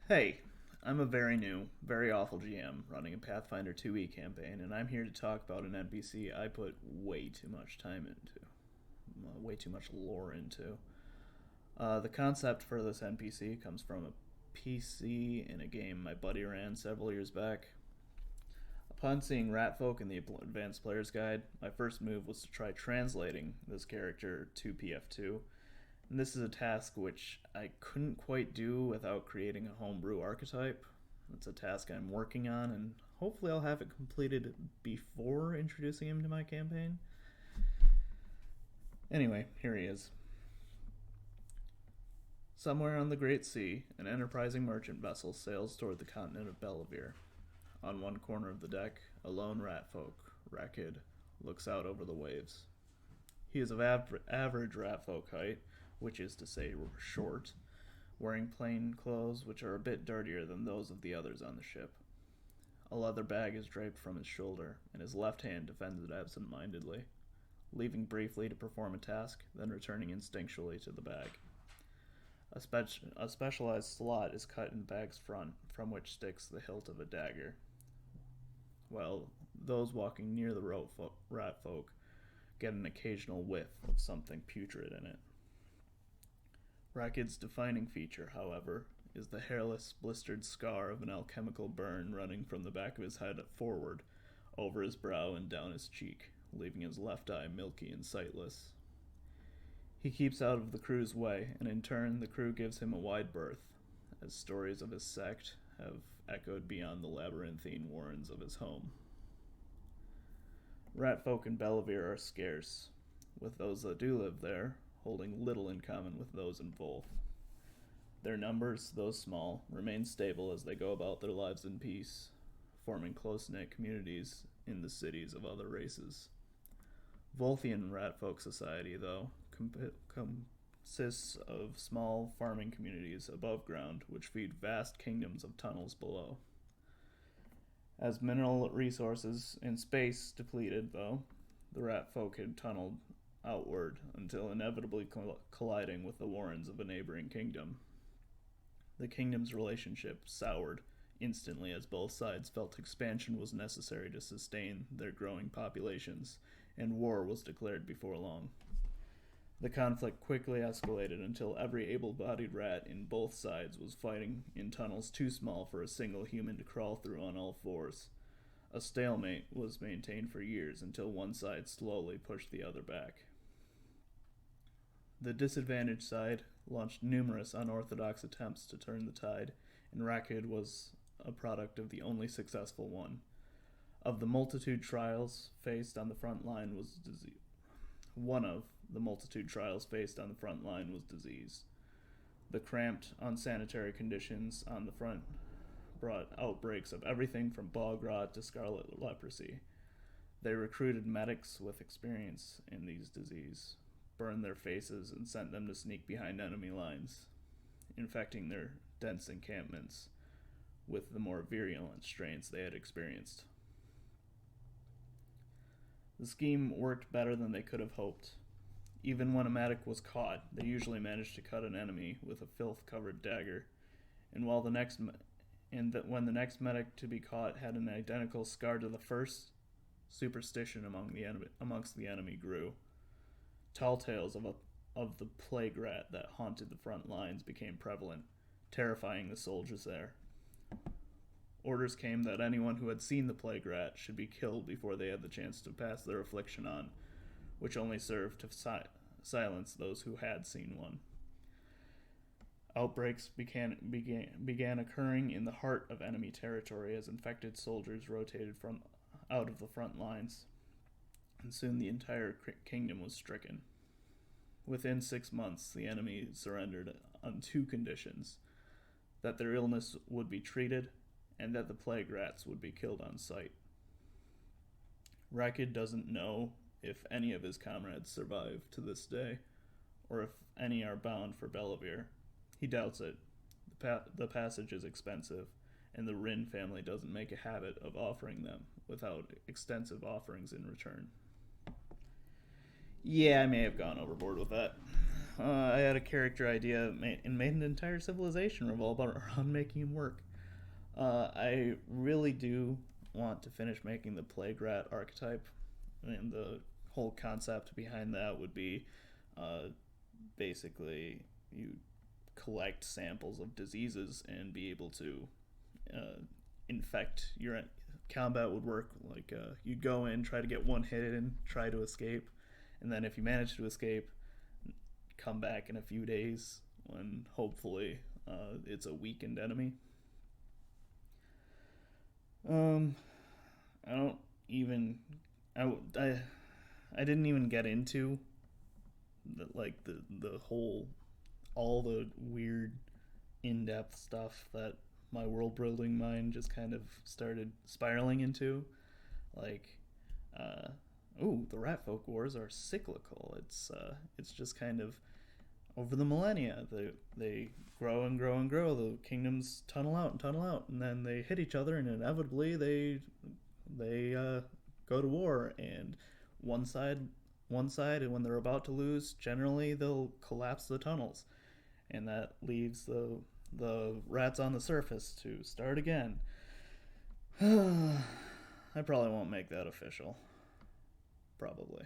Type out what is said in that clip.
Hey, I'm a very new, very awful GM running a Pathfinder 2e campaign, and I'm here to talk about an NPC I put way too much time into, way too much lore into. The concept for this NPC comes from a PC in a game my buddy ran several years back. Upon seeing Ratfolk in the Advanced Player's Guide, my first move was to try translating this character to PF2, and this is a task which I couldn't quite do without creating a homebrew archetype. It's a task I'm working on, and hopefully I'll have it completed before introducing him to my campaign. Anyway, here he is. Somewhere on the Great Sea, an enterprising merchant vessel sails toward the continent of Bellavere. On one corner of the deck, a lone ratfolk, Rakkid, looks out over the waves. He is of average ratfolk height, which is to say short, wearing plain clothes which are a bit dirtier than those of the others on the ship. A leather bag is draped from his shoulder, and his left hand defends it absent-mindedly, leaving briefly to perform a task, then returning instinctually to the bag. A specialized slot is cut in the bag's front, from which sticks the hilt of a dagger, while those walking near the rat folk get an occasional whiff of something putrid in it. Rakkid's defining feature, however, is the hairless, blistered scar of an alchemical burn running from the back of his head forward, over his brow and down his cheek, leaving his left eye milky and sightless. He keeps out of the crew's way, and in turn the crew gives him a wide berth, as stories of his sect have echoed beyond the labyrinthine warrens of his home. Ratfolk in Bellavere are scarce, with those that do live there holding little in common with those in Volf. Their numbers, though small, remain stable as they go about their lives in peace, forming close-knit communities in the cities of other races. Volthian Ratfolk society, though, consists of small farming communities above ground which feed vast kingdoms of tunnels below. As mineral resources in space depleted, though, the Ratfolk had tunneled outward until inevitably colliding with the warrens of a neighboring kingdom. The kingdom's relationship soured instantly as both sides felt expansion was necessary to sustain their growing populations, and war was declared before long. The conflict quickly escalated until every able-bodied rat in both sides was fighting in tunnels too small for a single human to crawl through on all fours. A stalemate was maintained for years until one side slowly pushed the other back. The disadvantaged side launched numerous unorthodox attempts to turn the tide, and Rakkid was a product of the only successful one. Of the multitude trials faced on the front line was disease. One of the multitude trials faced on the front line was disease. The cramped, unsanitary conditions on the front brought outbreaks of everything from bog rot to scarlet leprosy. They recruited medics with experience in these diseases, burned their faces, and sent them to sneak behind enemy lines, infecting their dense encampments with the more virulent strains they had experienced. The scheme worked better than they could have hoped. Even when a medic was caught, they usually managed to cut an enemy with a filth-covered dagger, and when the next medic to be caught had an identical scar to the first, superstition amongst the enemy grew. Tall tales of the plague rat that haunted the front lines became prevalent, terrifying the soldiers there. Orders came that anyone who had seen the plague rat should be killed before they had the chance to pass their affliction on, which only served to silence those who had seen one. Outbreaks began occurring in the heart of enemy territory as infected soldiers rotated out of the front lines, and soon the entire kingdom was stricken. Within 6 months, the enemy surrendered on 2 conditions: that their illness would be treated, and that the plague rats would be killed on sight. Rakkid doesn't know if any of his comrades survive to this day, or if any are bound for Bellavere. He doubts it. The passage is expensive, and the Rin family doesn't make a habit of offering them without extensive offerings in return. Yeah, I may have gone overboard with that. I had a character idea and made an entire civilization revolve around making him work. I really do want to finish making the plague rat archetype, and the whole concept behind that would be uh, basically you collect samples of diseases and be able to uh, infect your combat would work like you'd go in, try to get one hit in, try to escape, and then if you manage to escape, come back in a few days when hopefully it's a weakened enemy. um I don't even I I didn't even get into the whole all the weird in-depth stuff that my world building mind just kind of started spiraling into. Like, uh, the rat folk wars are cyclical. It's just kind of over the millennia. They grow and grow and grow. The kingdoms tunnel out, and then they hit each other, and inevitably they go to war. And one side one side, and when they're about to lose, generally they'll collapse the tunnels, and that leaves the rats on the surface to start again. I probably won't make that official. Probably.